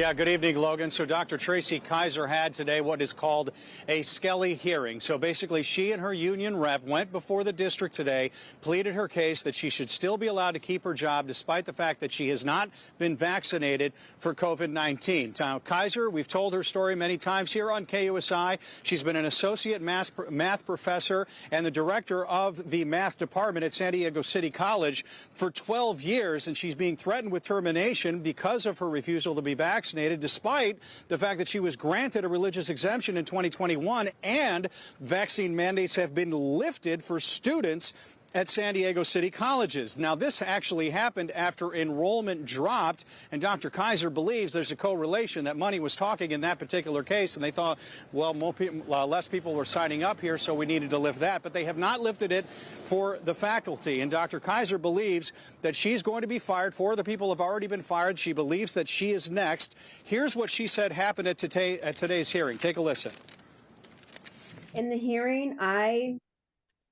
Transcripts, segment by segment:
Yeah, good evening, Logan. So Dr. Tracy Kaiser had today what is called a Skelly hearing. So basically, she and her union rep went before the district today, pleaded her case that she should still be allowed to keep her job despite the fact that she has not been vaccinated for COVID-19. Now, Kaiser, we've told her story many times here on KUSI. She's been an associate math professor and the director of the math department at San Diego City College for 12 years, and she's being threatened with termination because of her refusal to be vaccinated, despite the fact that she was granted a religious exemption in 2021 and vaccine mandates have been lifted for students at San Diego City colleges. Now, this actually happened after enrollment dropped, and Dr. Kaiser believes there's a correlation that money was talking in that particular case, and they thought, well, less people were signing up here, so we needed to lift that. But they have not lifted it for the faculty, and Dr. Kaiser believes that she's going to be fired. 4 other people have already been fired. She believes that she is next. Here's what she said happened at today's hearing. Take a listen. In the hearing, I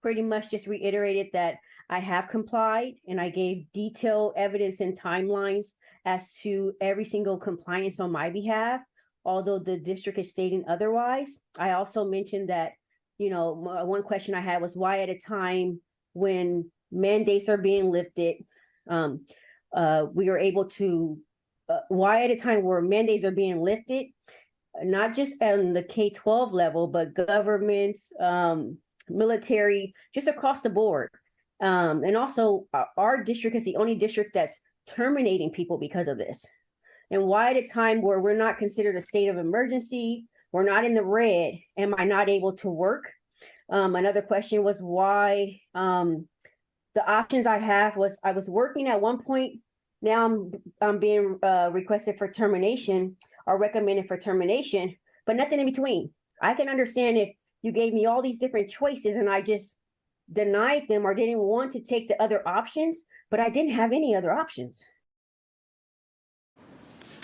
pretty much just reiterated that I have complied, and I gave detailed evidence and timelines as to every single compliance on my behalf, although the district is stating otherwise. I also mentioned that, you know, one question I had was why at a time when mandates are being lifted, we are able to, why at a time where mandates are being lifted, not just on the K-12 level, but governments, military, just across the board. And also our district is the only district that's terminating people because of this. And why at a time where we're not considered a state of emergency, we're not in the red, am I not able to work? Another question was why the options I have was I was working at one point, now I'm being requested for termination or recommended for termination, but nothing in between. I can understand if you gave me all these different choices and I just denied them or didn't want to take the other options, but I didn't have any other options.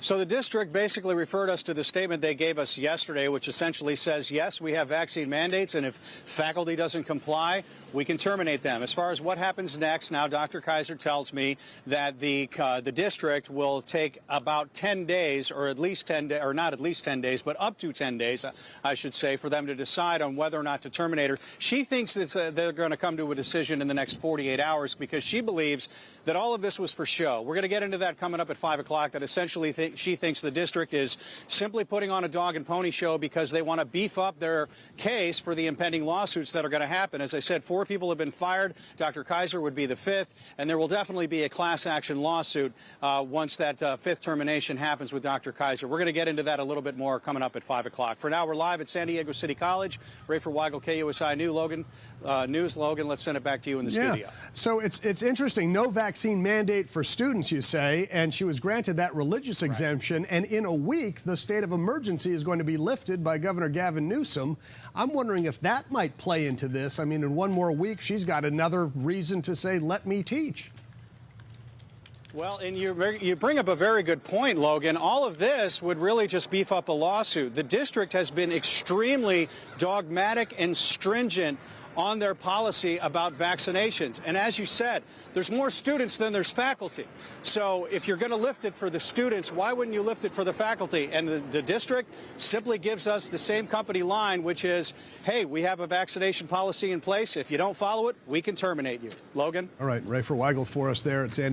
So the district basically referred us to the statement they gave us yesterday, which essentially says, yes, we have vaccine mandates, and if faculty doesn't comply, we can terminate them. As far as what happens next, now Dr. Kaiser tells me that the district will take about 10 days, or at least 10 days, or not at least 10 days, but up to 10 days, I should say, for them to decide on whether or not to terminate her. She thinks that they're going to come to a decision in the next 48 hours because she believes that all of this was for show. We're going to get into that coming up at 5 o'clock, that essentially she thinks the district is simply putting on a dog and pony show because they want to beef up their case for the impending lawsuits that are going to happen. As I said, 4 people have been fired. Dr. Kaiser would be the 5th, and there will definitely be a class action lawsuit once that 5th termination happens with Dr. Kaiser. We're going to get into that a little bit more coming up at 5 o'clock. For now, we're live at San Diego City College. Rafer Weigel, KUSI News. Logan, let's send it back to you in the studio. So it's interesting. No vaccine mandate for students, you say, and she was granted that religious exemption. And in a week, the state of emergency is going to be lifted by Governor Gavin Newsom. I'm wondering if that might play into this. I mean, in one more week, she's got another reason to say, let me teach. Well, and you bring up a very good point, Logan. All of this would really just beef up a lawsuit. The district has been extremely dogmatic and stringent on their policy about vaccinations. And as you said, there's more students than there's faculty. So if you're going to lift it for the students, why wouldn't you lift it for the faculty? And the district simply gives us the same company line, which is, hey, we have a vaccination policy in place. If you don't follow it, we can terminate you. Logan? All right, Rafer Weigel for us there at San Diego.